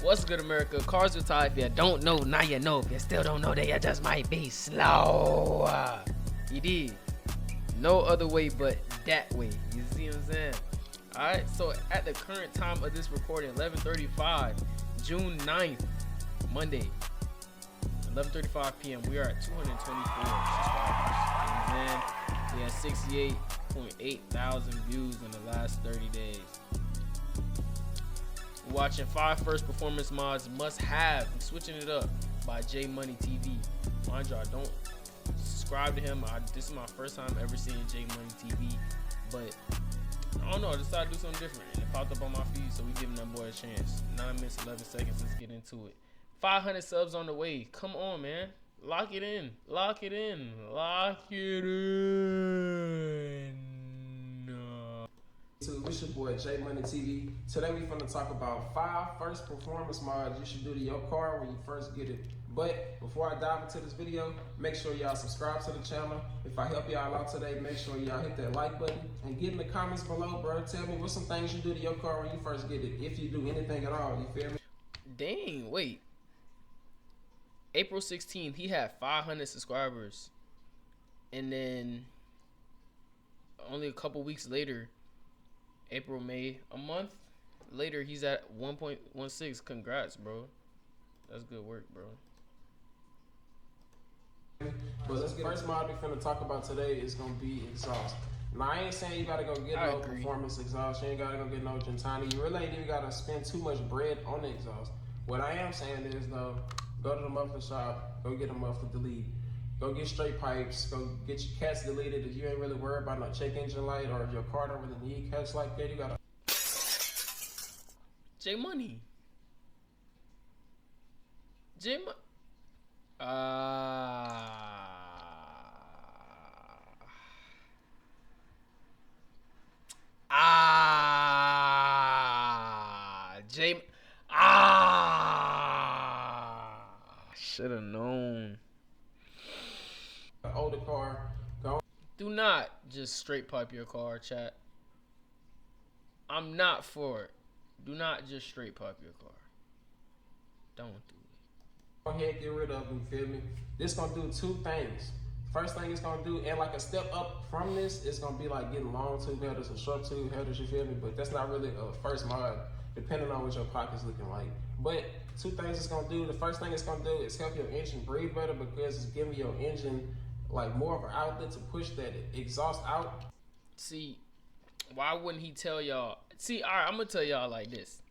What's good, America? Cars with Ty. If you don't know, now you know. If you still don't know, then you just might be slow. You did. No other way but that way. You see what I'm saying? Alright, so at the current time of this recording, 11:35, June 9th, Monday, 11:35 p.m., we are at 224 subscribers. And then we had 68.8 thousand views in the last 30 days. We're watching 5 first performance mods must have. I'm switching it up by JayyMoneyyTV. Mind y'all, don't subscribe to him. This is my first time ever seeing JayyMoneyyTV, but I don't know, I decided to do something different and it popped up on my feed, so we giving that boy a chance. 9 minutes 11 seconds, let's get into it. 500 subs on the way. Come on, man. Lock it in. Lock it in. Lock it in. So it's your boy JayyMoneyyTV. Today we finna talk about 5 first performance mods you should do to your car when you first get it. But before I dive into this video, make sure y'all subscribe to the channel. If I help y'all out today, make sure y'all hit that like button and get in the comments below, bro. Tell me what's some things you do to your car when you first get it, if you do anything at all. You feel me? Dang, wait. April 16th, he had 500 subscribers, and then only a couple weeks later, April, May, a month later, he's at 1.16. Congrats, bro. That's good work, bro. But the first mod we finna talk about today is gonna be exhaust. Now I ain't saying you gotta go get no performance exhaust. You ain't gotta go get no Gentani. You really ain't even gotta spend too much bread on the exhaust. What I am saying is though, go to the muffler shop, go get a muffler delete. Go get straight pipes, go get your cats deleted. If you ain't really worried about no check engine light or if your car don't really need cats like that, you gotta JayyMoney. Shoulda known. Older car, go. Do not just straight pipe your car, chat. I'm not for it. Do not just straight pipe your car. Don't do it. Go ahead, get rid of them, you feel me? This gonna do 2 things. First thing it's gonna do, and like a step up from this, it's gonna be like getting long tube headers or short tube headers, you feel me? But that's not really a first mod, depending on what your pocket's looking like. But 2 things it's gonna do. The first thing it's gonna do is help your engine breathe better because it's giving your engine like more of an outlet to push that exhaust out. See, why wouldn't he tell y'all? See, all right, I'm gonna tell y'all like this.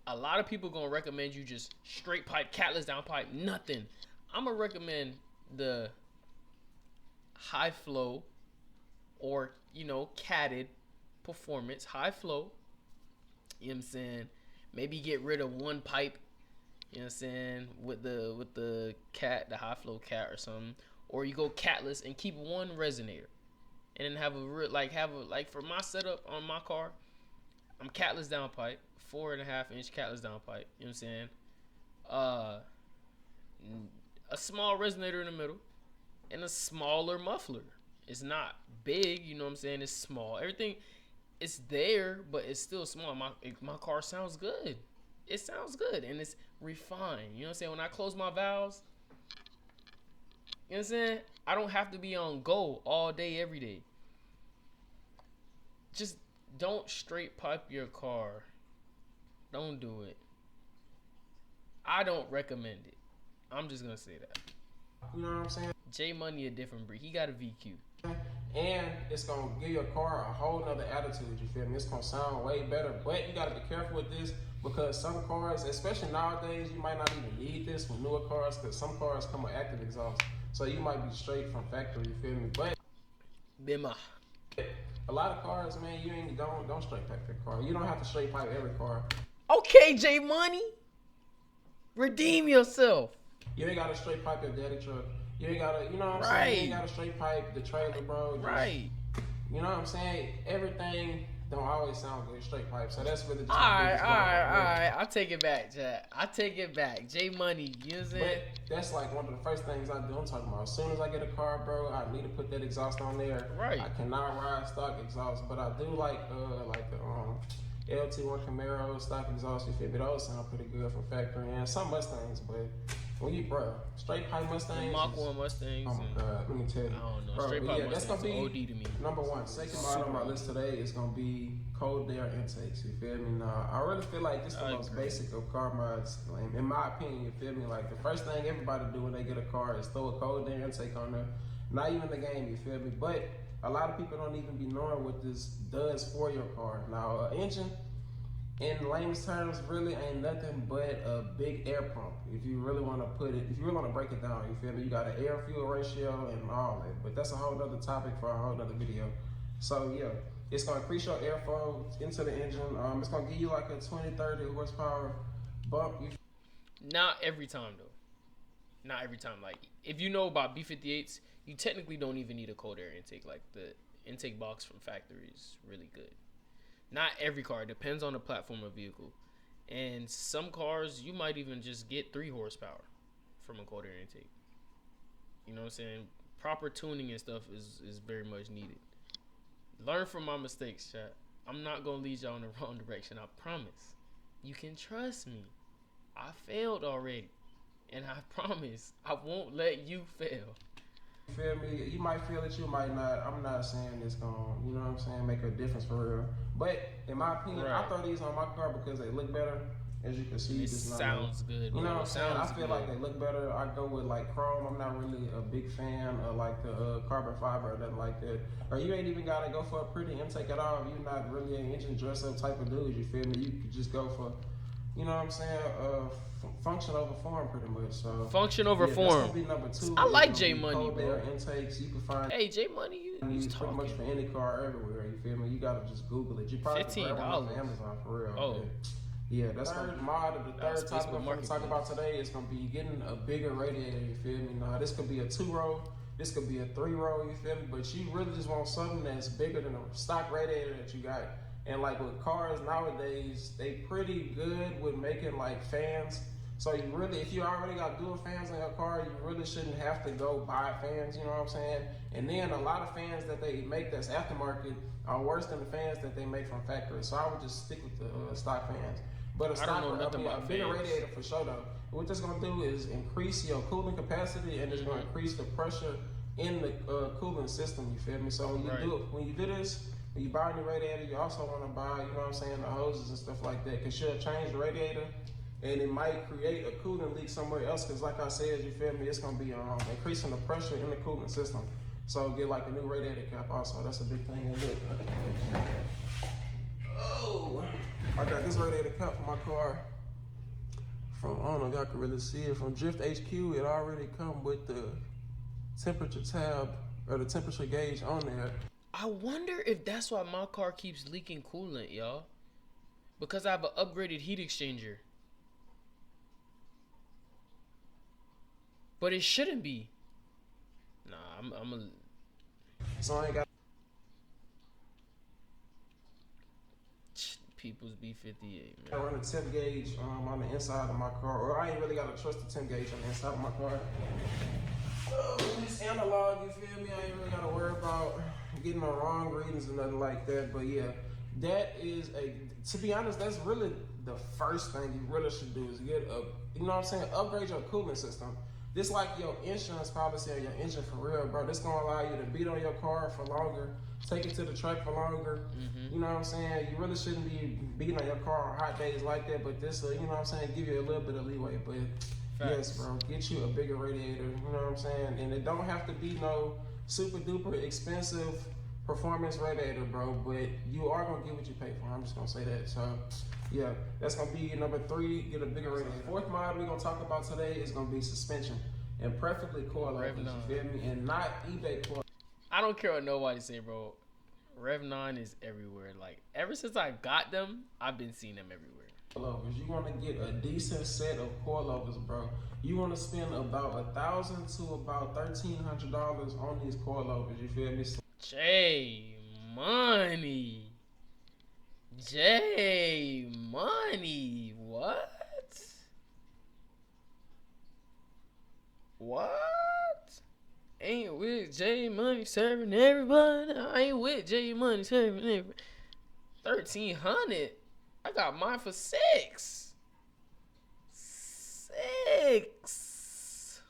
A lot of people gonna recommend you just straight pipe, catless down pipe, nothing. I'm gonna recommend the high flow or, you know, catted performance, high flow. You know what I'm saying? Maybe get rid of 1 pipe, you know what I'm saying, with the cat, the high flow cat or something. Or you go catless and keep 1 resonator. And then have a like for my setup on my car, I'm catless down pipe, 4.5-inch catless down pipe, you know what I'm saying? A small resonator in the middle and a smaller muffler. It's not big, you know what I'm saying? It's small. Everything it's there, but it's still small. My car sounds good. It sounds good and it's refined. You know what I'm saying? When I close my valves, you know what I'm saying? I don't have to be on go all day, every day. Just don't straight pipe your car. Don't do it. I don't recommend it. I'm just gonna say that. You know what I'm saying? JayyMoney a different breed. He got a VQ. And it's gonna give your car a whole nother attitude, you feel me? It's gonna sound way better, but you gotta be careful with this because some cars, especially nowadays, you might not even need this with newer cars because some cars come with active exhaust. So you might be straight from factory, you feel me? But Bima. a lot of cars, man, you ain't don't straight pipe your car. You don't have to straight pipe every car. Okay, JayyMoney. Redeem yourself. You ain't gotta straight pipe your daddy truck. You ain't gotta, you know what I'm saying? You ain't gotta straight pipe the trailer, bro. Right. You know what I'm saying? Everything don't always sound good straight pipe. So that's really just all right. I'll take it back, Jack. I take it back. JayyMoney, you know what I'm saying? But that's like one of the first things I do. I'm talking about as soon as I get a car, bro, I need to put that exhaust on there. Right. I cannot ride stock exhaust, but I do like the LT1 Camaro, stock exhaust, you feel me? Those sound pretty good from factory, and some Mustangs, but when you, bro, straight pipe Mustangs. Mach 1 Mustangs. Oh my God, let me tell you. I don't know. Bro, Straight pipe that's gonna Mustangs be OD to me. number one. Second model on my list today is gonna be cold air intakes. You feel me? Now, I really feel like this is the most basic of car mods, in my opinion. You feel me? Like the first thing everybody do when they get a car is throw a cold air intake on there. Not even the game. You feel me? But a lot of people don't even be knowing what this does for your car. Now, engine, in layman's terms, really ain't nothing but a big air pump. If you really want to if you really want to break it down, you feel me? You got an air fuel ratio and all that. But that's a whole other topic for a whole other video. So yeah, it's gonna increase your airflow into the engine. It's gonna give you like a 20-30 horsepower bump. Not every time though. Not every time. Like if you know about B58s, you technically don't even need a cold air intake. Like the intake box from factory is really good. Not every car. It depends on the platform of vehicle. And some cars, you might even just get 3 horsepower from a cold air intake. You know what I'm saying? Proper tuning and stuff is very much needed. Learn from my mistakes, chat. I'm not going to lead y'all in the wrong direction. I promise. You can trust me. I failed already. And I promise I won't let you fail. You feel me? You might feel it, you might not. I'm not saying it's gonna, you know what I'm saying, make a difference for real. But in my opinion, I throw these on my car because they look better. As you can see, it sounds good. You know what I'm saying? I feel good. like they look better. I go with like chrome. I'm not really a big fan of like the carbon fiber or nothing like that. Or you ain't even gotta go for a pretty intake at all. If you're not really an engine dress up type of dude, you feel me? You could just go for, you know what I'm saying, function over form pretty much. So function over form. That's gonna be number 2. I like JayyMoney, bro. Air intakes you can find. Hey, JayyMoney, you pretty much for any car everywhere. You feel me? You gotta just Google it. You probably $15 on Amazon for real. Oh. Yeah, that's the third mod of the third topic I'm going to talk about today. Is going to be getting a bigger radiator, you feel me? Now, this could be a 2-row, this could be a 3-row, you feel me? But you really just want something that's bigger than a stock radiator that you got. And like with cars nowadays, they pretty good with making like fans. So you really, if you already got dual fans in your car, you really shouldn't have to go buy fans, you know what I'm saying? And then a lot of fans that they make that's aftermarket are worse than the fans that they make from factory. So I would just stick with the stock fans. But a bigger radiator for sure though. What that's gonna do is increase your cooling capacity, and it's gonna increase the pressure in the cooling system. You feel me? So when you do this, when you buy a new radiator, you also want to buy, you know what I'm saying, the hoses and stuff like that. Cause you'll change the radiator, and it might create a cooling leak somewhere else. Cause like I said, you feel me? It's gonna be increasing the pressure in the cooling system. So get like a new radiator cap also. That's a big thing. Oh, I got this radiator cap for my car from, I don't know if y'all can really see it, from Drift HQ. It already come with the temperature tab or the temperature gauge on there. I wonder if that's why my car keeps leaking coolant, y'all. Because I have an upgraded heat exchanger. But it shouldn't be. Nah, I'm a... So I ain't got... People's B58, man. I run a temp gauge on the inside of my car, or I ain't really got to trust the temp gauge on the inside of my car. It's analog, you feel me? I ain't really got to worry about getting the wrong readings or nothing like that. But yeah, that is to be honest, that's really the first thing you really should do is get you know what I'm saying, upgrade your cooling system. This like your insurance policy on your engine for real, bro. This gonna allow you to beat on your car for longer, take it to the track for longer. You know what I'm saying? You really shouldn't be beating on your car on hot days like that, but this, you know what I'm saying, give you a little bit of leeway. But yes, bro, get you a bigger radiator, you know what I'm saying? And it don't have to be no super duper expensive performance radiator, bro, but you are gonna get what you pay for. I'm just gonna say that. So yeah, that's gonna be number 3, get a bigger radiator. Fourth mod we're gonna talk about today is gonna be suspension, and preferably coilovers, you feel me? And not eBay coilovers. I don't care what nobody say, bro. Rev 9 is everywhere. Like, ever since I got them, I've been seeing them everywhere. Coilovers. You want to get a decent set of coilovers, bro. You want to spend about $1,000 to about $1,300 on these coilovers. You feel me? JayyMoney. What? Ain't with JayyMoney serving everybody. I ain't with JayyMoney serving everybody. $1,300. I got mine for 6. 6.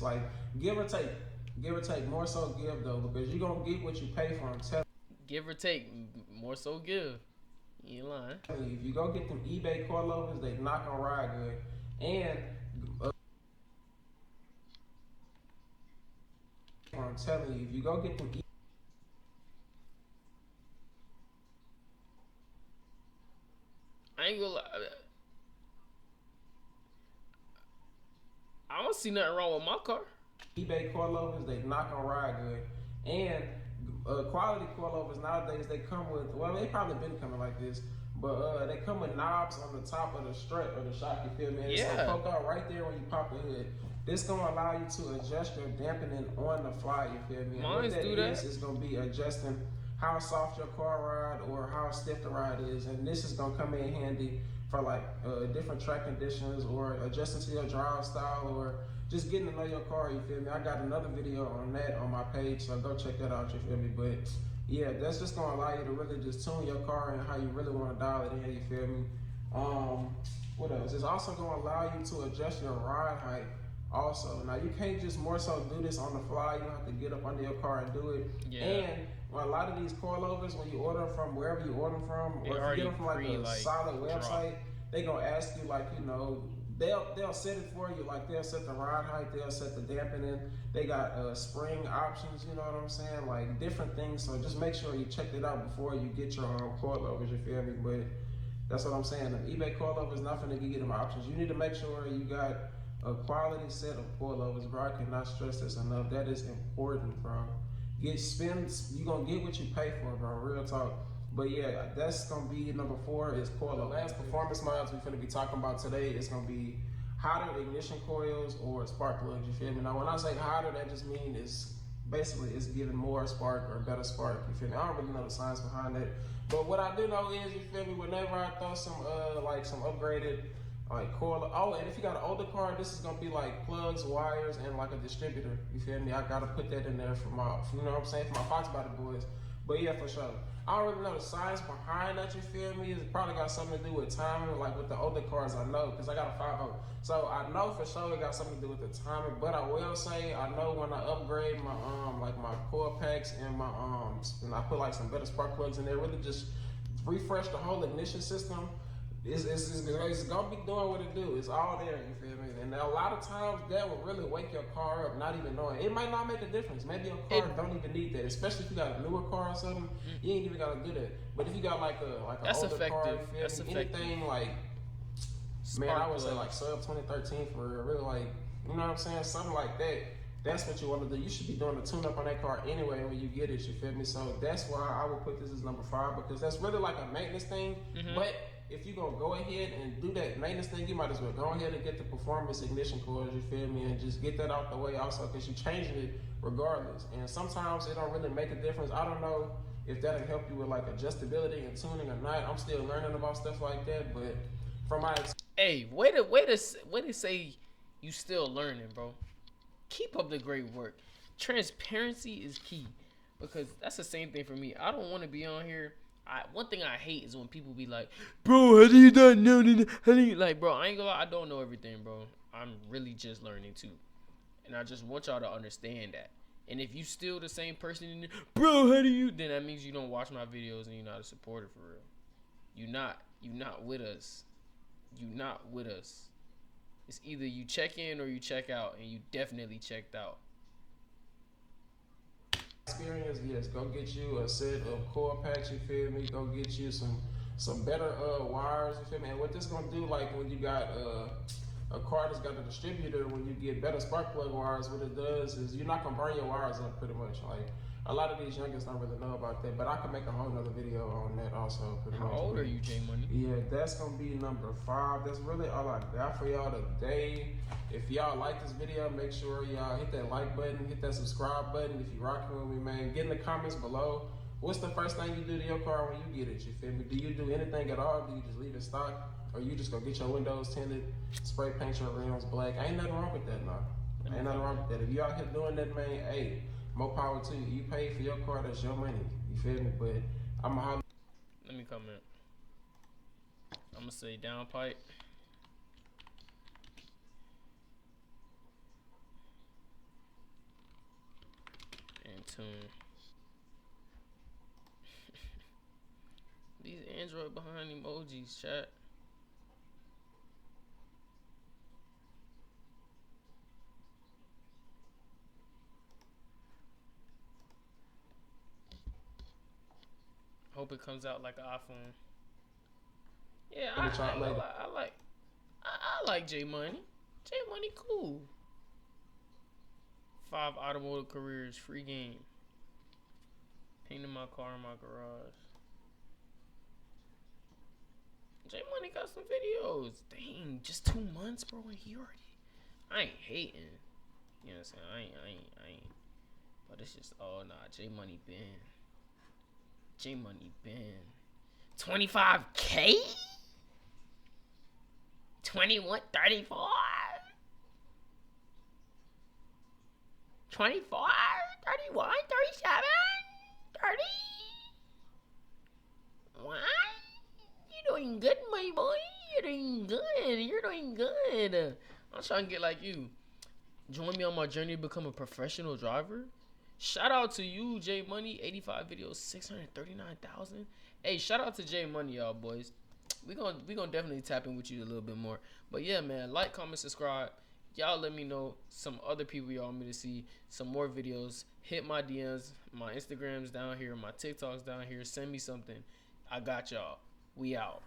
Like give or take more so give though, because you're gonna get what you pay for. I'm telling Give or take, more so give. You ain't lying. you, if you go get them eBay coilovers, they not gonna ride good. And I'm telling you, if you go get them I ain't gonna lie. I don't see nothing wrong with my car. eBay coilovers, they not gonna ride good. And quality coilovers nowadays, they come with, well, they probably been coming like this, but they come with knobs on the top of the strut or the shock, you feel me? And it's gonna poke out right there when you pop the hood. This gonna allow you to adjust your dampening on the fly, you feel me? And what that is gonna be adjusting how soft your car ride or how stiff the ride is. And this is gonna come in handy for like different track conditions or adjusting to your drive style or just getting to know your car, you feel me? I got another video on that on my page, so go check that out, you feel me? But yeah, that's just gonna allow you to really just tune your car and how you really wanna dial it in, you feel me? What else? It's also gonna allow you to adjust your ride height also. Now you can't just more so do this on the fly, you have to get up under your car and do it. Yeah. And well, a lot of these coilovers, when you order them from wherever you order them from, or if you get them from like a solid website, they gonna ask you like, you know, they'll set it for you, like they'll set the ride height, they'll set the dampening, they got spring options, you know what I'm saying, like different things. So just make sure you check it out before you get your coilovers, you feel me? But that's what I'm saying. The eBay coilover is not gonna give you them options. You need to make sure you got a quality set of coilovers, bro. I cannot stress this enough. That is important, bro. You gonna get what you pay for, bro. Real talk. But yeah, that's gonna be number 4 is coilover. The last performance mods we're gonna be talking about today is gonna be hotter ignition coils or spark plugs. You feel me? Now, when I say hotter, that just means it's basically it's giving more spark or better spark. You feel me? I don't really know the science behind it, but what I do know is, you feel me, whenever I throw some like some upgraded like coil. Oh, and if you got an older car, this is gonna be like plugs, wires, and like a distributor. You feel me? I gotta put that in there for my, you know what I'm saying, for my Fox Body boys. But yeah, for sure. I don't really know the science behind that, you feel me? It's probably got something to do with timing, like with the older cars I know, because I got a 5.0. So I know for sure it got something to do with the timing, but I will say, I know when I upgrade my, like my coil packs and my, and I put like some better spark plugs in there, really just refresh the whole ignition system, it's gonna be doing what it do. It's all there, you feel me? And a lot of times that will really wake your car up, not even knowing. It might not make a difference. Maybe your car don't even need that, especially if you got a newer car or something. You ain't even gotta do that. But if you got like an older car, you feel me? Anything like, man, I would say like sub 2013 for real, really, like, you know what I'm saying? Something like that. That's what you want to do. You should be doing a tune-up on that car anyway when you get it, you feel me? So that's why I would put this as number 5, because that's really like a maintenance thing. But if you're going to go ahead and do that maintenance thing, you might as well go ahead and get the performance ignition coils, you feel me, and just get that out the way also, because you're changing it regardless. And sometimes it don't really make a difference. I don't know if that'll help you with like adjustability and tuning or not. I'm still learning about stuff like that, but from my experience. Hey, way to say you still learning, bro. Keep up the great work. Transparency is key, because that's the same thing for me. I don't want to be on here. One thing I hate is when people be like, bro, how do you not know? How do you, like, bro, I ain't gonna lie, I don't know everything, bro. I'm really just learning too. And I just want y'all to understand that. And if you still the same person, bro, how do you, then that means you don't watch my videos and you're not a supporter for real. You're not with us. You're not with us. It's either you check in or you check out, and you definitely checked out. Experience, yes, go get you a set of coil packs, you feel me? Go get you some better wires, you feel me? And what this gonna do, like when you got a car that's got a distributor, when you get better spark plug wires, what it does is you're not gonna burn your wires up pretty much. Like a lot of these youngins don't really know about that, but I can make a whole nother video on that also. Pretty much. How old are you, JayyMoney? Yeah, that's gonna be number 5. That's really all I got for y'all today. If y'all like this video, make sure y'all hit that like button, hit that subscribe button. If you rocking with me, man, get in the comments below. What's the first thing you do to your car when you get it? You feel me? Do you do anything at all? Do you just leave it stock? Or you just go get your windows tinted, spray paint your rims black? Ain't nothing wrong with that, no. Ain't nothing wrong with that. If you out here doing that, man, hey, more power to you. You pay for your car, that's your money. You feel me? But I'ma holler. Let me comment. I'm gonna say downpipe. And tune. These Android behind emojis, chat. Hope it comes out like an iPhone. Yeah, I like J Money. J Money cool. 5 automotive careers, free game. Painting my car in my garage. J Money got some videos. Dang, just 2 months, bro. And he already. I ain't hating. You know what I'm saying? I ain't. But it's just, oh nah, J Money been. J Money been. 25K? 21, 34? 24, 31, 37, 30? What? You're doing good, my boy. You're doing good. You're doing good. I'm trying to get like you. Join me on my journey to become a professional driver. Shout out to you, J Money. 85 videos, 639,000. Hey, shout out to J Money, y'all boys. We gonna definitely tap in with you a little bit more. But yeah, man, like, comment, subscribe. Y'all let me know some other people y'all want me to see, some more videos. Hit my DMs. My Instagram's down here. My TikTok's down here. Send me something. I got y'all. We out.